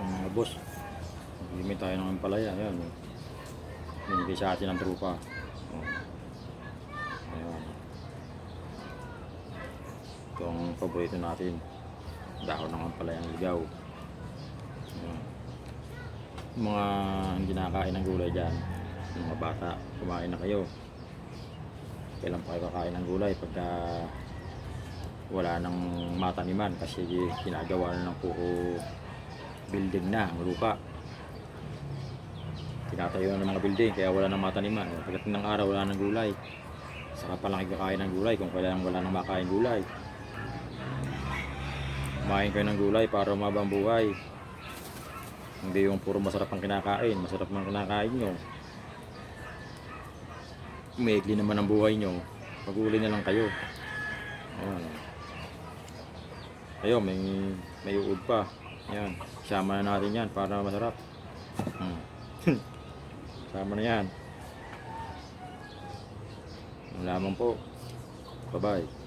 Mga boss, limit tayo ng ampalaya. Ayan, binigay sa atin ng trupa. Ayan, ito ang paborito natin, dahon ng ampalayang ligaw. Ayan. Mga hindi nakakain ng gulay dyan, mga bata, kumain na kayo. Kailan pa kayo kakain ng gulay pagka wala nang mataniman, kasi ginagawa na ng puro building na ang lupa. Tinatayo na ng mga building kaya wala nang mataniman. Pagdating ng araw wala nang gulay, saka pa lang kakain ng gulay kung kailan wala nang makain gulay. Kumain kayo ng gulay para umabang buhay, hindi yung puro masarap ang kinakain. Masarap ang kinakain nyo, maigli naman ang buhay nyo, pag-uli na lang kayo. Ayan. Ayun, may uod pa. Ayan, sama na natin yan para masarap. Sama na yan. Ang lamang po. Bye bye.